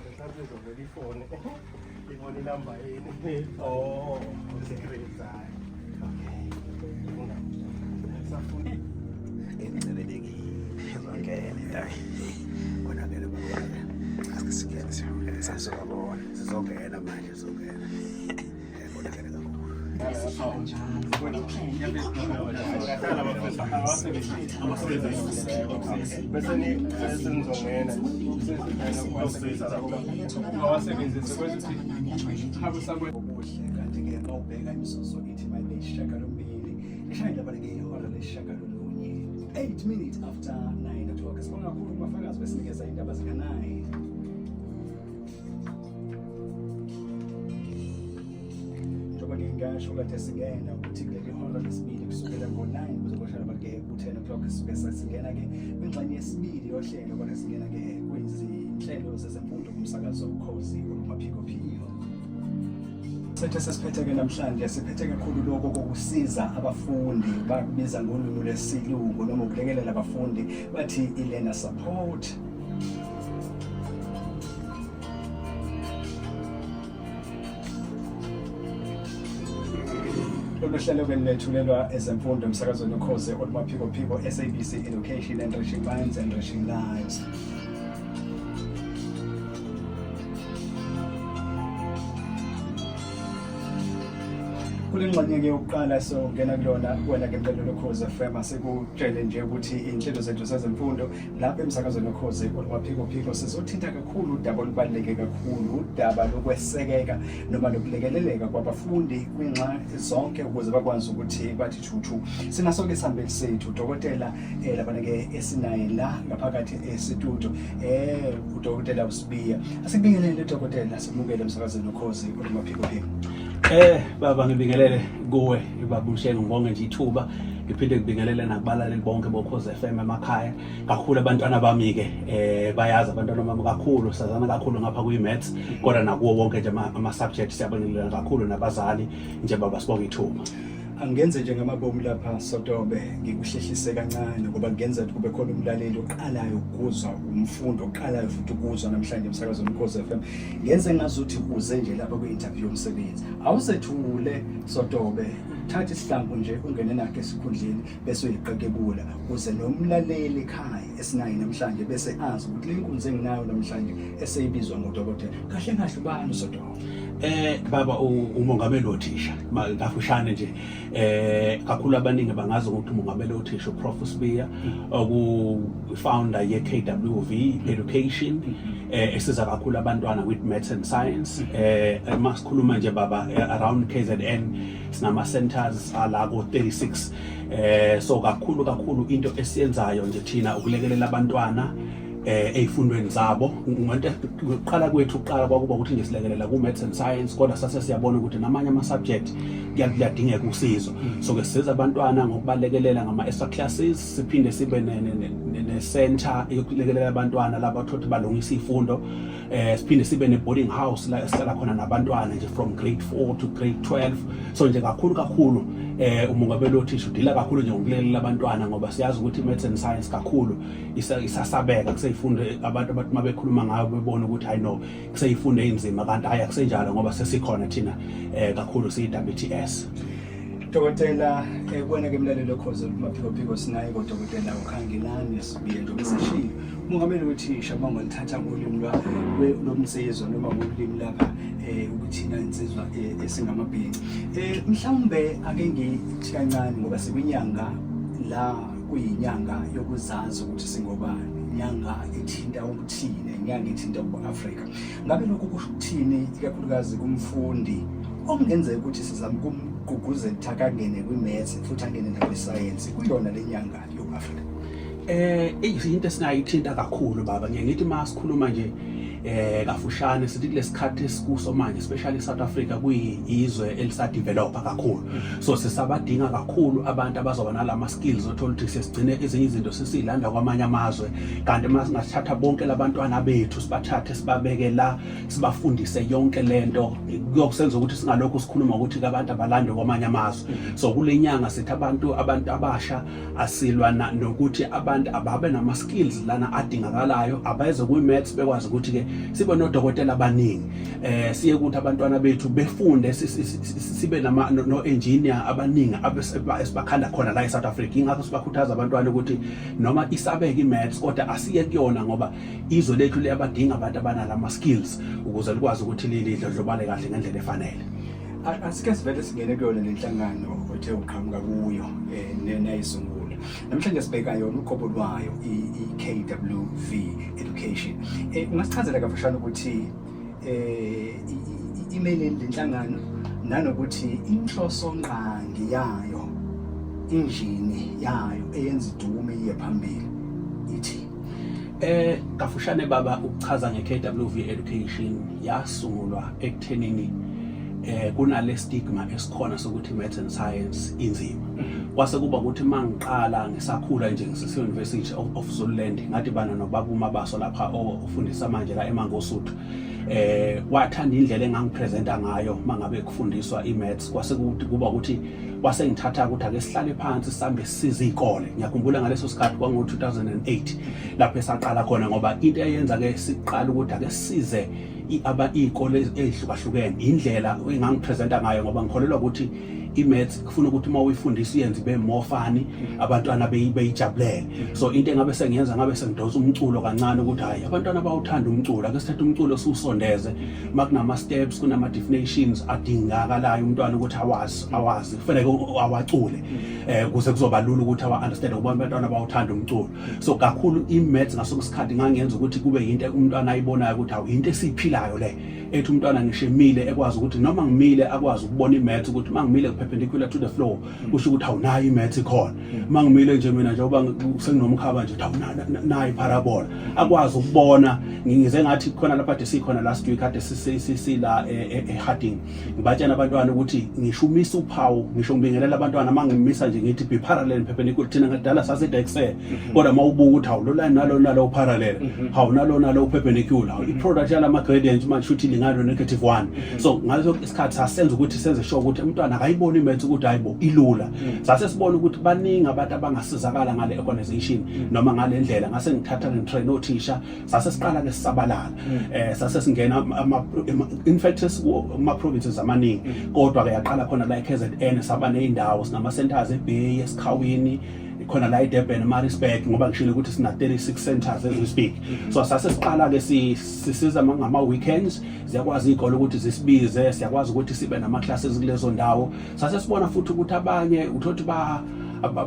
Sometimes already phone. If only number in. Oh, Secret side. okay. Okay, konakele babona asisikele sasizobona sizongena manje sizongena konakele kakhulu kanti-ke mawubheka imizuzu ithi manje isishiyagalombili ishayela baleke ihora lesishiyagalolunye 8 minutes after 9 o'clock. Sibonga kakhulu kubafakazi besinikeza indaba zika-9. Njengoba ngingasho kade singena ukuthi kuleli hora lesibili kusukela ngo-9 kuze kuyohlala abantu-ke ku-10 o'clock sisuke sesingena-ke kwingxenye yesibili yohlelo kodwa singena-ke kwizinhlelo zezemfundo kumsakazo Ukhozi olumaphiko-phiko. Sethe sesiphethe-ke namhlanje siphethe kakhulu lokho kokusiza abafundi bakubiza ngolimi lwesilungu noma ukulekelela abafundi bathi i-learner support. Lolu hlelo-ke lethulelwa ezemfundo emsakazweni Ukhozi olumaphiko-phiko SABC Education, Enriching Minds, Enriching Lives. Kule ngxenye-ke yokuqala songena kulona wena-ke mlaleli Ukhozi FM asikutshele nje ukuthi iy'nhlelo zethu zezemfundo lapha emsakazweni Ukhozi olumaphiko-phiko sizothinta kakhulu udaba olubaluleke kakhulu, udaba lokwesekeka noma lokulekeleleka kwabafundi kwingxa zonke ukuze bakwazi ukuthi bathi thuthu. Sinaso-ke isihambeli sethu udokotela labana-ke esinaye la ngaphakathi esitudio udokotela uSibiya. Asikubingelele dokotela, sikumukele emsakazweni Ukhozi olumaphiko-phiko. Baba ngibingelele kuwe baba Mshenge, ngibonge nje ithuba ngiphinde ngibingelele nakubalaleli bonke boKhozi FM emakhaya. Kakhulu abantwana bami-ke bayazi abantwana bami kakhulu, sazana kakhulu ngapha kwi-maths kodwa nakuwo wonke nje ama-subject siyabingelela kakhulu nabazali nje baba, sibonge ithuba. Angenze nje ngamabomu lapha Sotobe ngikuhlehlise kancane ngoba kungenza ukuthi kube khona umlaleli oqalayo ukuzwa umfundo oqalayo futhi ukuzwa namhlanje emsakazweni Ukhozi FM. Ngenze ngazuthi uze nje lapha kwi-interview yomsebenzi awusethule Sotobe, thatha isihlambu nje ungene nakho esikhundleni bese uyiqekebula ukuze nomlaleli ekhaya esinayo namhlanje bese azi ukuthi le nkunzi enginayo namhlanje eseyibizwa ngudokotela kahle kahle ubani Sotobe. Baba umongameli othisha kafushane nje kakhulu abaningi bangazi ukuthi umongameli othisha uProf Sibiya oku-founder ye-KWV Education esiza kakhulu abantwana with maths and science. Masikhuluma nje baba around KZN sinama centers ala ko-36 so kakhulu into esiyenzayo nje thina ukulekelela abantwana ey'fundweni zabo. Ukuqala kwethu kwakuba ukuthi nje silekelela ku-maths and science kodwa sase siyabona ukuthi namanye ama-subject kuyadingeka usizo, so-ke sisiza abantwana ngokubalekelela ngama-extra classes, siphinde sibe ne-center yokulekelela abantwana laba thothi balungisa iy'fundo, siphinde sibe ne-boarding house la esihlala khona nabantwana nje from grade 4 to grade 12. So nje kakhulu umongameli othisha udila kakhulu nje ngokulekelela abantwana ngoba siyazi ukuthi i-maths and science kakhulu isasabeka kuseyifunde abantu uma bekhuluma ngayo bebona ukuthi hayi no kuseyifunde ey'nzima, kanti hayi akusenjalo ngoba sesikhona thina kakhulu siyi-WTS. Dokotela kuwena-ke mlaleli Ukhozi olumaphiko-phiko sinaye kodokotela uKhangelani Sibiya njengoba seshilo umongameli wethisha mangolithatha ngolimi lomnsizwa noma ngolimi lapha ukuthina insizwa esingamabhinci. Mhlawumbe ake ngithi kancane ngoba sikwinyanga la kuyinyanga yokuzazi ukuthi singobani, inyanga ethinta ukuthini, inyanga ethinta ubu-Afrika. Ngabe lokhu kusho ukuthini ikakhulukazi kumfundi okungenzeka ukuthi sizame kumgqugquzela ukuthi akangene kwi-maths futhi angene nakwi-science kuyona le nyanga yobu-Afrika? Into esingayithinta kakhulu baba, ngithi uma sikhuluma nje kafushane sithi kulesikhathi esikuso manje especially South Africa kuyizwe elisadevelopa kakhulu, so sisabadinga kakhulu abantu abazoba nalama skills othola ukuthi sesigcine ezinye izinto sesizilanda kwamanye amazwe, kanti uma singathatha bonke labantwana bethu sibathathe sibabeke la sibafundise yonke lento kuyokusenza ukuthi singalokho sikhuluma ukuthi abantu abalande kwamanye amazwe. So kule nyanga sithi abantu abasha asilwa nokuthi abantu abantu ababe nama-skills lana adingakalayo abeze kwi-maths bekwazi ukuthi-ke sibe nodokotela abaningi siye ukuthi abantwana bethu befunde sibe no-engineer abaningi esibakhanda khona la e-South Africa. Ingakho sibakhuthaza abantwana ukuthi noma isabeke i-maths kodwa asiye kuyona ngoba izwe lethu liyabadinga abantu abanala ama-skills ukuze likwazi ukuthi lidlondlobale kahle ngendlela efanele. Asike sivele singene kuyona lenhlangano othe uqhamuka kuyo nayisungula. Namhlanje sibheka yona uqobo lwayo i-KWV Education. Ungasichazela kafashane ukuthi imele lenhlangano nanokuthi inhloso nqangi yayo, injini yayo eyenza idume iye phambili ithi kafushane baba ukuchaza nge-KWV Education yasungulwa ekuthenini kunale stigma esikhona sokuthi maths and science inzima. Kwase kuba ukuthi mangiqala ngisakhula nje ngisese University of Zululand ngathi bana nobaba uMabaso lapha ofundisa manje la eMangosuthu. Wathanda indlela engangipresenta ngayo mangabe kufundiswa imaths. Kwase kuthi kuba ukuthi kwase ngithatha ukuthi ake sihlale phansi sihambe size izikole. Ngiyakhumbula ngaleso sikhathi kwango 2008 lapho esaqala khona ngoba into eyenza ke siqala ukuthi ake size iy'kole ezihlukahlukene indlela engangipresenta ngayo ngoba ngikholelwa ukuthi i-maths kufuna ukuthi uma uyifundisa uyenze ibe more funny abantwana beyijabulele. So into engabe sengiyenza ngabe sengidosa umculo kancane ukuthi hayi abantwana bawuthanda umculo ake sithathe umculo siwusondeze makunama steps kunama definitions adingakalayo umntwana ukuthi awazi kufanele awacule kuze kuzoba lula ukuthi understand ukuba abantwana bawuthanda umculo. So kakhulu i-maths ngasokusikhathi ngangenza ukuthi kube into umntwana ayibonayo ukuthi hawu into esiphilayo le ethi umntwana ngisho emile ekwazi ukuthi noma ngimile akwazi ukubona i-maths ukuthi mangimile perpendicular to the floor kusho ukuthi awunayo i-maths ikhona. Mangimile nje mina njengoba senginomkhaba nje nayo parabola akwazi ukubona. Ngize ngathi khona lapha kade sikhona last week kade sisila eHarding ngibatshena abantwana ukuthi ngishumisa uphawu ngisho ngibingelela abantwana mangimisa nje ngithi be parallel perpendicular thina ngadala sasede excel kodwa mawubuka ukuthi hawu lo line nalo parallel hawu nalo perpendicular i-product yalama gradient manje futhi lingalo -1. So ngaso isikhathi sasenza ukuthi senze sure ukuthi umntwana akayibona i-maths ukuthi hayibo ilula. Sase sibona ukuthi baningi abantu abangasizakala ngale organization noma ngale ndlela ngase ngithatha ngitrain othisha sase siqala ke sisabalala. Sase singena in fact ama provinces amaningi kodwa ke yaqala khona la eKZN saba neindawo sinama centers eBay eSikhawini khona la eDurban eMaritzburg ngoba ngishilo ukuthi sina 36 centers as we speak. So sase siqala ke sisiza ngama weekends siyakwazi izikole ukuthi zisibize siyakwazi ukuthi sibe nama classes kulezo ndawo. Sase sibona futhi ukuthi abanye uthothi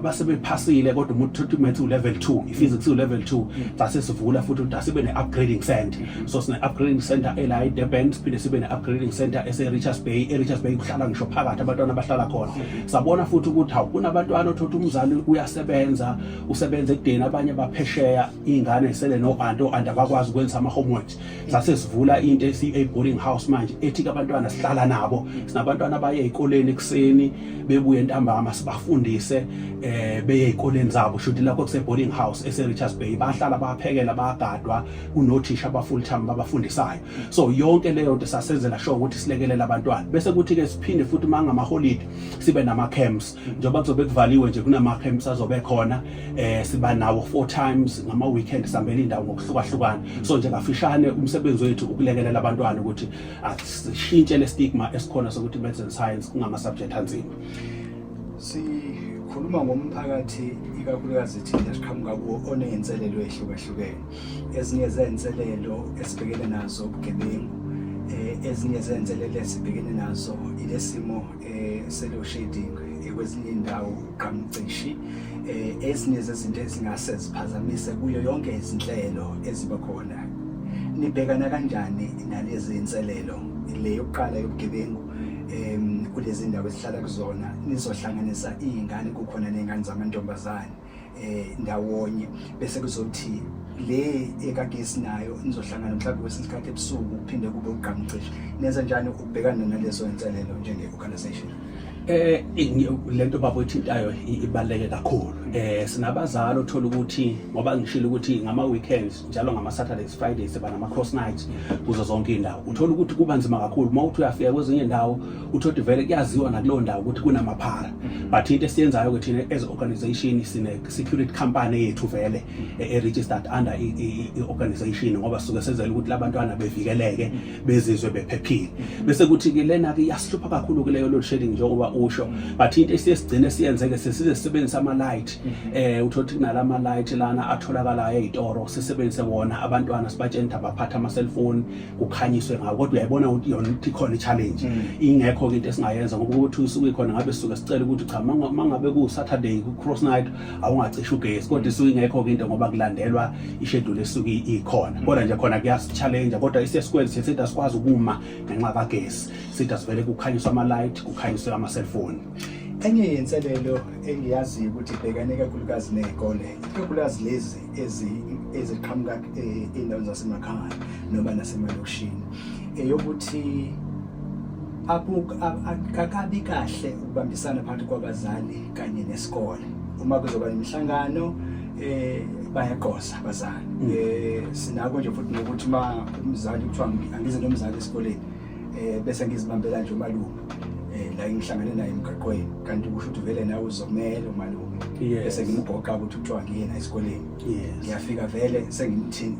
basebephasile kodwa umuntu uthi level 2 i-physics level 2 sase sivula futhi ukuthi asibe ne-upgrading center. So sine upgrading center ela eDurban siphinde sibe ne-upgrading center ese-Richards Bay. E-Richards Bay kuhlala ngisho phakathi abantwana abahlala khona. Sabona futhi ukuthi hawu kunabantwana othothi umzali uyasebenza usebenza ekudeni abanye baphesheya ingane isele no-anti abakwazi ukwenza ama-homework. Sase sivula into esi-boarding house manje ethi abantwana sihlala nabo sinabantwana abaye ezikoleni ekuseni bebuye ntambama sibafundise beye ezikoleni zabo shuthi lapho kuse boarding house ese-Richards Bay bahlala baphekela bagadwa kunothisha aba full time babafundisayo. So yonke leyo nto sasenzela sure ukuthi silekelela abantwana bese kuthi ke siphinde futhi mangama holiday sibe nama camps njengoba kuzobe kuvaliwe nje kunama camps azobe khona siba nawo 4 times ngama weekend sihambela indawo ngokuhlukahlukana. So nje ngafishane umsebenzi wethu ukulekelela abantwana ukuthi asishintshe le stigma esikhona sokuthi maths and science kungama subject anzima. Sikhuluma ngomphakathi ikakhulukazi thina siqhamuka kuwo oneyinselelo ehlukahlukene. Ezinye zezinselelo esibhekene nazo ubugebengu, ezinye zezinselelo esibhekene nazo ilesimo se-load shedding kwezinye indawo uqhamcishi. Ezinye zezinto ezingase ziphazamise kuyo yonke izinhlelo eziba khona. Nibhekana kanjani nalezi inselelo le yokuqala yobugebengu kulezi ndawo esihlala kuzona nizohlanganisa izingane kukhona nezingane zamantombazane ndawonye bese kuzothi le ekagesi nayo nizohlangana mhlawumbe kwesikhathi ebusuku kuphinde kube uqhamcishi nenza njani ukubhekana nalezo inselelo njenge organization? Lento babo ethintayo ibaleke kakhulu. Sinabazali othola ukuthi ngoba ngishilo ukuthi ngama weekends njalo ngama Saturdays Fridays siba nama cross nights kuzo zonke indawo. Uthola ukuthi kuba nzima kakhulu mawuthi uyafika kwezinye indawo uthola vele kuyaziwa nakulo ndawo ukuthi kunamaphara. But into esiyenzayo ukuthi thina as organization sine security company yethu vele registered under i organization ngoba suke senzela ukuthi labantwana bevikeleke bezizwe bephephile. Bese kuthi ke lena ke yasihlupha kakhulu kuleyo load shedding njengoba usho. But into esisigcine siyenzeke sesize sisebenzisa ama light uthothi kunalama light lana atholakala ezitoro sisebenzise wona abantwana sibatshela abaphatha ama cellphone kukhanyiswe ngawo kodwa uyayibona ukuthi yona ikhona challenge ingekho into esingayenza ngoba ukuthi usuke khona ngabe sisuke sicela ukuthi cha mangabe ku Saturday ku cross night awungacisha ugesi kodwa isuke ingekho into ngoba kulandelwa ishedule esuke ikhona kodwa nje khona kuyasi challenge kodwa isesikwenze sithi asikwazi ukuma ngenxa kagesi sithi asivele kukhanyiswa ama light kukhanyiswe ama cellphone. Enye yenselelo engiyazi ukuthi ibhekane kakhulukazi nezikole ikakhulukazi lezi eziqhamuka endaweni zasemakhaya noma nasemalokishini eyokuthi akakabi kahle ukubambisana phakathi kwabazali kanye nesikole uma kuzoba imihlangano bayaqosa abazali sinako nje futhi nokuthi uma umzali kuthiwa angize nomzali esikoleni bese ngizibambela nje umalume la ngihlangane naye emgaqweni kanti kusho ukuthi vele nawe uzomela umalume bese ngimgoqa ukuthi kuthiwa ngiyena esikoleni ngiyafika vele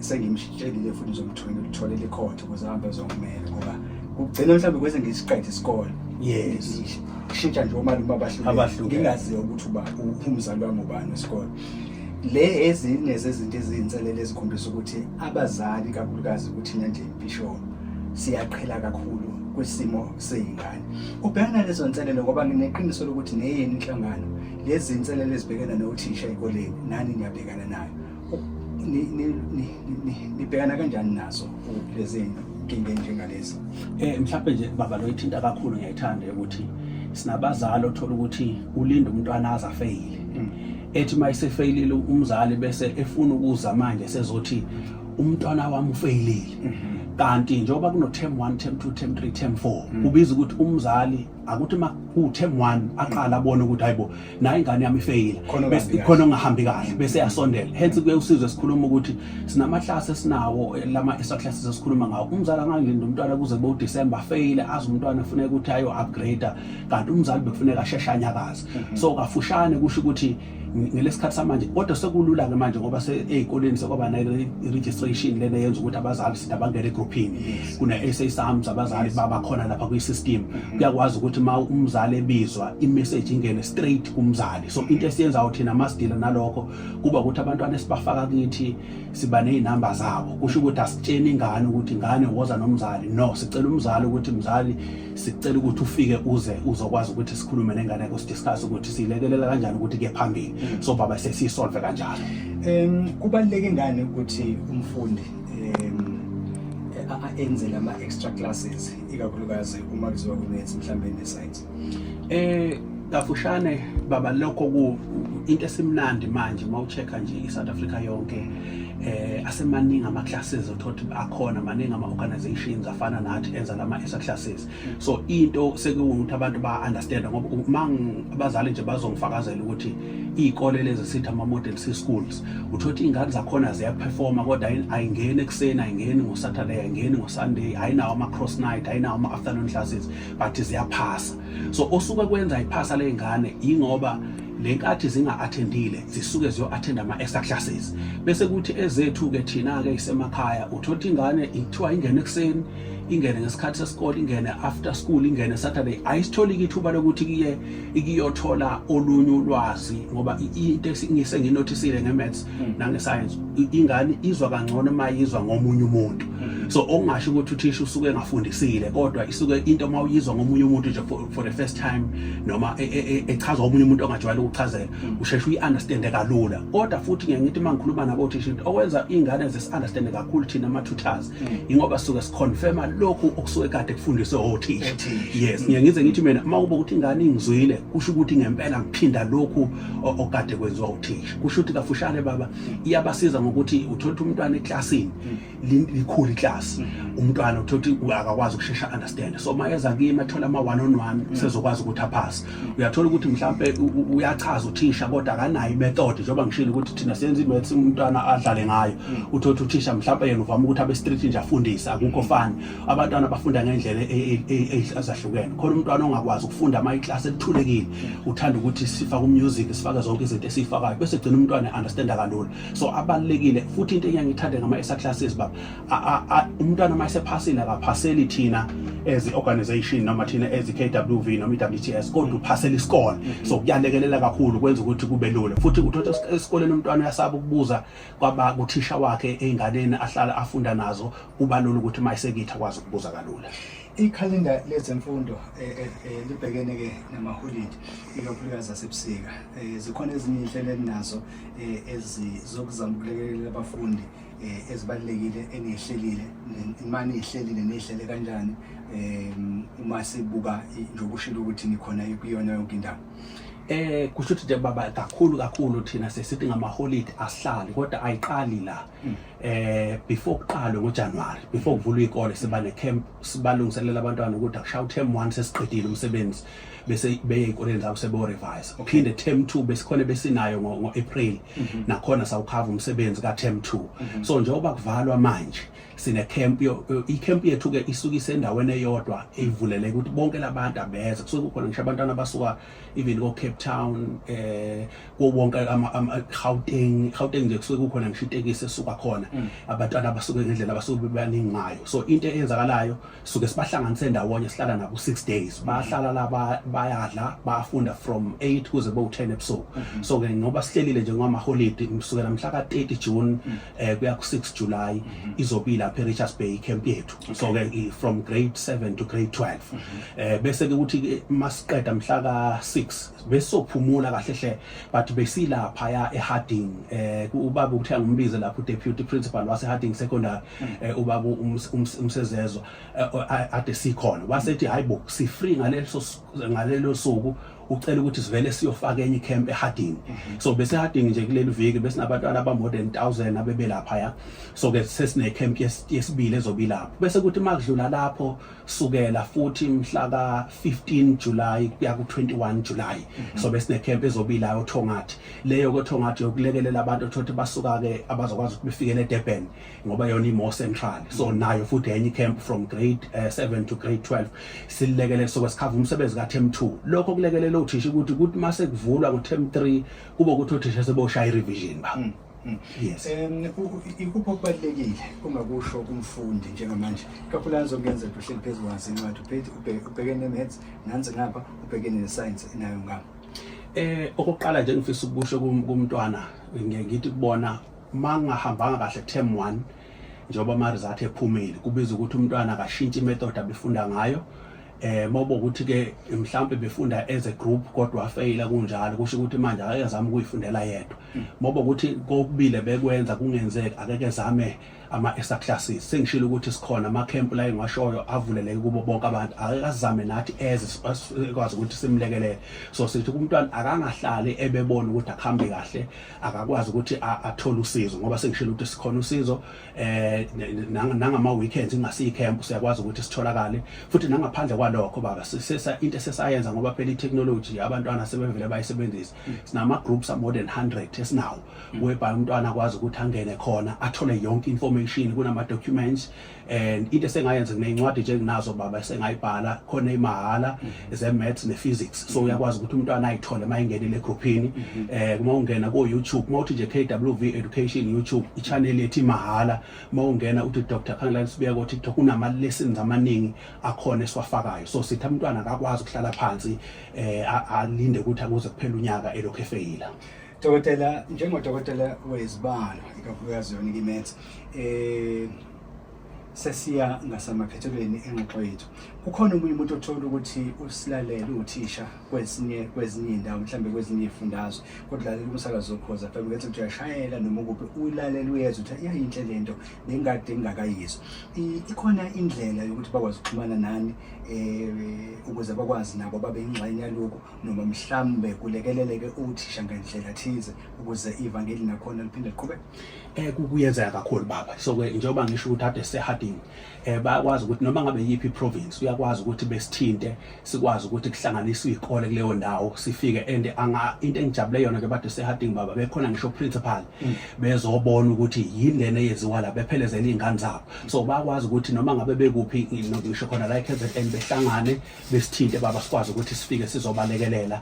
sengimshijelile futhi ngizomtholela ikhotho ukuze ahambe azongimela ngoba kugcina mhlawumbe kweze ngisiqede isikole shintsha nje umalume abahlukene ngingaziyo ukuthi uba umzali wami ubani wesikole. Le ezinye zezinto eziyinselele ezikhombisa ukuthi abazali kakhulukazi ukuthi nje impisholo siyaqhela kakhulu kwisimo seyingane. Ubhekana lezo nselelo ngoba ngineqiniso lokuthi neyeni inhlangano lezi inselelo ezibhekana nothisha ezikoleni nani niyabhekana nayo nibhekana kanjani nazo lezi inkinga njengalezi? Mhlawumbe nje baba lo ithinta kakhulu ngiyayithanda ukuthi sinabazali othola ukuthi ulinda umntwana aza fail ethi mayisefeyilile umzali bese efuna ukuza manje sezothi umntwana wami ufailile kanti njengoba kuno term 1 term 2 term 3 term 4 kubiza ukuthi umzali akuthi ku term 1 aqala abone ukuthi hayibo nayo ingane yami ifeyila bese ikhona ongahambi kahle bese yasondela hence kuye usizwe sikhuluma ukuthi sinamahlase sinawo lama extra classes esikhuluma ngawo umzali angalinda umntwana kuze bo December fail azi umntwana ufuneka ukuthi ayo upgrade kanti umzali bekufuneka asheshanyakaza so kafushane kusho ukuthi ngelesikhathi samanje kodwa sekulula ke manje ngoba ezikoleni sekwaba na registration lena yenza ukuthi abazali sidabangele egroupini kuna SASAMs abazali baba khona lapha kwi system kuyakwazi ukuthi ma umzali ebizwa imessage ingene straight kumzali so into esiyenza ukuthi thina masidila nalokho kuba ukuthi abantwana esibafaka kithi siba nezinamba zabo kusho ukuthi asitsheni ingane ukuthi ingane woza nomzali no sicela umzali ukuthi mzali sicela ukuthi ufike uze uzokwazi ukuthi sikhulume nengane yakho sidiscuss ukuthi silekelela kanjani ukuthi ke phambili so baba sesisolve kanjalo. Kubaluleke ngani ukuthi umfundi enze lama extra classes ikakhulukazi uma kuziwa kunethi mhlambe nesite? Kafushane baba lokho into esimnandi manje mawuchecka nje iSouth Africa yonke asemaningi ama classes othothi akhona maningi ama organizations afana nathi enza lama extra classes so into sekuwukuthi abantu ba understand ngoba abazali nje bazongifakazela ukuthi izikole lezi sithi ama model schools uthothi ingane zakhona ziyaperforma kodwa ayingene ekseni ayingene ngo Saturday ayingene ngo Sunday ayinawo ama cross night ayinawo ama afternoon classes but ziyaphasa so osuke kwenza iphasa le ngane ingoba lenkathi zinga-attendile zisuke ziyo-attend ama-extra classes bese kuthi ezethu-ke thina-ke isemakhaya uthothi ingane ithiwa ingene ekuseni ingene ngesikhathi sesikole ingene after school ingene Saturday ayisitholi ithuba lokuthi ikiyothola olunye ulwazi ngoba into ngisenginotisile nge-maths nange-science ingane izwa kangcono mayizwa ngomunye umuntu so ongasho ukuthi uthisha usuke engafundisile kodwa isuke into mawuyizwa ngomunye umuntu nje for the first time noma echazwa ngomunye umuntu ongajwayele ukuchazela usheshe uyi-understand kalula kodwa futhi ngiyathi mangikhuluma nabo othisha okwenza ingane zisi-understand kakhulu thina ama-tutors ingoba suke siconfirma lokhu okusuke kade kufundiswe othisha yes ngiyangize ngithi mina mawuba ukuthi ingane ingizwile kusho ukuthi ngempela ngiphinda lokhu okade kwenziwa uthisha kusho ukuthi kafushane baba iyabasiza ngokuthi uthola umntwana eklasini likhulu iklasi phasi umntwana uthothi akakwazi ukushesha understand, so mayeza kimi athola ama one on one usezokwazi ukuthi aphase. Uyathola ukuthi mhlambe uyachaza uthisha kodwa akanayo imethod, njengoba ngishilo ukuthi thina senza imaths umntwana adlale ngayo, uthothi uthisha mhlambe yena uvama ukuthi abe street nje afundisa, akukho fani. Abantwana bafunda ngendlela ezahlukene. Khona umntwana ongakwazi ukufunda ama class elithulekile, uthanda ukuthi sifake umusic, sifake zonke izinto esifakayo bese gcina umntwana understand kalula. So abalekile futhi into engiyithanda ngama extra classes baba, umntwana mayise phasile akaphaseli thina as organization noma thina as KWV noma iWTS, kodwa uphasela isikole. So kuyalekelela kakhulu kwenza ukuthi kube lula. Futhi uthola esikoleni umntwana uyasaba ukubuza kwaba kuthisha wakhe einganeni ahlala afunda nazo, kuba lula ukuthi mayisekithi akwazi ukubuza kalula. Ikhalenda lezemfundo libhekene ke namaholide ikakhulukazi asebusika. Zikhona ezinye inhlelo enazo ezizokuzama ukulekelela abafundi ezibalekile enihlelile, imani ihlelile nehlele kanjani uma sibuka njokushilo ukuthi nikhona kuyona yonke indawo. Kusho ukuthi baba kakhulu thina sesithi ngamaholide asihlali kodwa ayiqali la. Before kuqalwe ngoJanuary, before kuvulwe ikole siba ne camp, sibalungiselela abantwana ukuthi akushaye term 1 sesiqedile umsebenzi bese beye ezikoleni zabo sebe revise. Phinde term 2 besikhona besinayo ngo-April, nakhona sawukhava umsebenzi ka term 2. So njengoba kuvalwa manje sine camp i-camp yethu ke isuka isendaweni eyodwa evuleleke ukuthi bonke labantu abeze, kusuke kukhona ngisho abantwana basuka even ko Cape Town, ko wonke Gauteng nje kusuke kukhona ngisho itekisi esuka khona, abantwana abasuke ngendlela abasuke bebaningi ngayo. So into eyenzakalayo suke sibahlanganise ndawonye, sihlala nabo 6 days, bahlala la bayadla bafunda from 8 kuze bo 10 ebusuku. So ke ngoba sihlelile nje ngama holiday kusukela mhla ka 30 June kuya ku 6 July izobila Richards Bay camp yethu. So ke from grade 7 to grade 12. Bese ke ukuthi masiqeda mhla ka 6 bese sophumula kahle hle, but besilapha ya eHarding, ubaba ukuthenga umbize lapho deputy principal wase Harding secondary, ubaba umsezezo ade sikhona wasethi hayibo si free ngalelo suku ucela ukuthi sivele siyofaka enye camp eHarding. So bese Harding nje kuleli viki bese nabantwana aba more than 1000 abebe lapha ya. So ke sesine camp yesibili ezobi lapho, bese kuthi makudlula lapho sukela futhi mhla ka 15 July kuya ku 21 July. So bese ne camp ezobi la eThongathi, leyo ke Thongathi yokulekelela abantu ukuthi basuka ke abazokwazi ukuthi befikele eDurban ngoba yona i more central. So nayo futhi enye camp from grade 7 to grade 12 silekele so kwesikhava umsebenzi ka term 2. Lokho kulekelela uthisha ukuthi mase kuvulwa ngo term 3 kube ukuthi uthisha seboshaya revision ba. Yes. Ikupho kubalekile kungakusho kumfundi njengamanje kakhulukazi ongenza uhleli phezulu kwazi ngathi ubhekene nemaths nansi ngapha ubhekene nescience nayo ngapha. Okokuqala nje ngifisa ukusho kumntwana ngithi kubona mangahambanga kahle term 1 njengoba ama result ephumile kubiza ukuthi umntwana akashintshe imethod abefunda ngayo. Mobo ukuthi ke mhlambe befunda as a group kodwa faila kunjalo, kusho ukuthi manje akazama ukuyifundela yedwa. Mobo ukuthi kokubile bekwenza kungenzeki akeke zame ama extra classes. Sengishilo ukuthi sikhona ama camp la engashoyo avuleleke kubo bonke abantu, akazame nathi as kwazi ukuthi simlekelele. So sithi umntwana akangahlali ebebona ukuthi akuhambe kahle, akakwazi ukuthi athole usizo ngoba sengishilo ukuthi sikhona usizo nangama weekends ingasi camp siyakwazi ukuthi sitholakale. Futhi nangaphandle kwalokho baba into esesayenza ngoba phela i-technology abantwana sebevele bayisebenzisa, sinama groups more than 100 esinawo whereby umntwana akwazi ukuthi angene khona athole yonke information, kunama documents, and into esengayenza kunencwadi nje nginazo baba sengayibhala khona imahala ze maths ne physics. So uyakwazi ukuthi umntwana ayithole mayingenile egroupini. Uma ungena ko YouTube mawuthi nje KWV Education YouTube i-channel ethi mahala, mawungena uthi Dr. Khangelani Sibiya ko TikTok kunama lessons amaningi akhona esiwafakayo. So sithi umntwana akakwazi ukuhlala phansi alinde ukuthi akuze kuphela unyaka elokhu efeyila. Dokotela, njengodokotela wezibalo ikakhulukazi yona imaths, sesiya ngasamaphethelweni engxoxo yethu. Kukhona umunye umuntu othola ukuthi usilalele uthisha kwezinye indawo mhlambe kwezinye ifundazwe kodwa lalela umsakazo okhoza mhlawumbe ngathi ukuthi uyashayela noma ukuphi ulalela uyezwa ukuthi iyayinhle lento nengade ngingakayizwa. Ikhona indlela yokuthi bakwazi ukuxhumana nani ukuze bakwazi nabo babe ingxenye yaloko noma mhlambe kulekeleleke uthisha ngendlela thize ukuze ivangeli nakhona liphinde liqhubeke. Kuyenzeka kakhulu baba. So ke njengoba ngisho ukuthi ade seHarding abaningi bayakwazi ukuthi noma ngabe yiphi province uyakwazi ukuthi besithinte sikwazi ukuthi kuhlanganiswe izikole kuleyo ndawo sifike and into engijabule yona ke bade seHarding baba bekhona ngisho principal bezobona ukuthi yini lena eyenziwa la bephelezela izingane zabo so bayakwazi ukuthi noma ngabe bekuphi ngisho khona la eKZN behlangane besithinte baba sikwazi ukuthi sifike sizobalekelela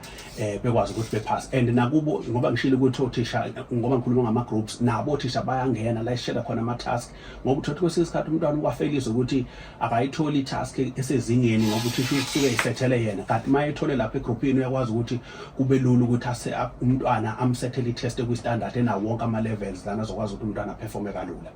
bekwazi ukuthi bepass and nakubo ngoba ngishilo ukuthi othisha ngoba ngikhuluma ngama groups nabo othisha bayangena la ishela khona ama task ngoba uthothi kwesikhathi umntwana ukwafelisa ukuthi akayitholi itask esezingeni ngoba uthisha usuke isethele yena kanti mayithole lapha egroupini uyakwazi ukuthi kube lula ukuthi umntwana amsethele itest ekwi-standard enawo wonke ama-levels lana azokwazi ukuthi umntwana performe kalula.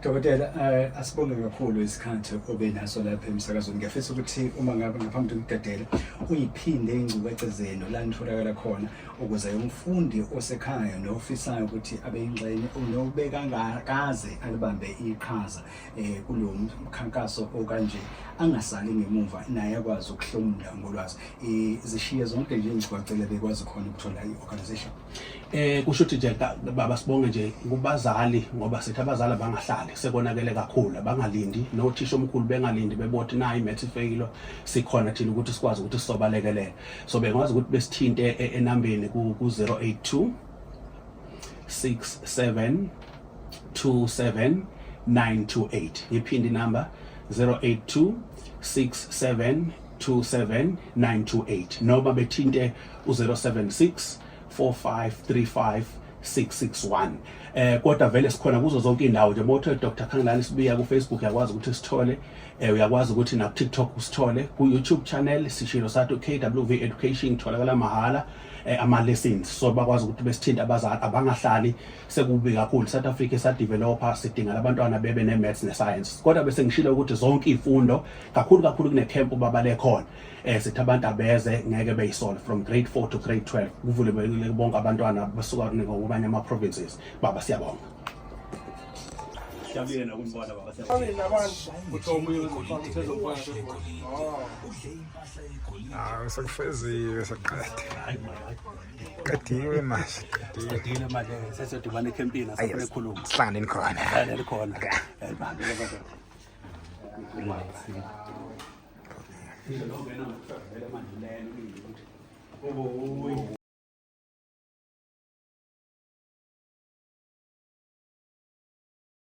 Dokotela, asibonge kakhulu isikhathi obe naso lapha emsakazweni. Ngiyafisa ukuthi uma ngabe ngaphambi kokudedela uyiphinde ingcubece zenu la nitholakala khona ukuze umfundi osekhaya nofisayo ukuthi abe ingxenye nobeka ngakaze alibambe iqhaza kulo mkhankaso okanje angasali ngemuva naye akwazi ukuhlomula ngolwazi. Izishiye zonke nje ngicwacele bekwazi khona ukuthola i-organization. Kusho ukuthi nje baba sibonge nje kubazali ngoba sithi abazali abangahlali sekonakele kakhulu abangalindi nothisha omkhulu bengalindi bebothi nayi imath failure sikhona thina ukuthi sikwazi ukuthi sisobalekelela so bengwazi ukuthi besithinte enambeni ku 082 67 27 928 iphindi number 082 67 27 928 noma bethinte u076 4535 kodwa vele sikhona kuzo zonke indawo nje motho Dr. Khangelani Sibiya ku Facebook yakwazi ukuthi sithole uyakwazi ukuthi na TikTok usithole ku YouTube channel sishilo sathi KWV Education tholakala mahala ama lessons so bakwazi ukuthi besithinta abazali abangahlali sekubi kakhulu South Africa sa developer sidinga abantwana bebe ne maths ne science kodwa bese ngishilo ukuthi zonke izifundo kakhulu kune camp babale khona sithi abantu abeze ngeke beyisolve from grade 4 to grade 12 kuvule bonke abantwana basuka ngobanye ama provinces baba siyabonga. Siyabuyela ukumbona baba siyabonga. Nabantu uthomuye uzofaka usezokwazi. Sekufeziwe seqede. Qediwe manje. Qedile manje sesodibana ecampini asifune khuluma. Sihlangene khona. Sihlangene khona. Oh,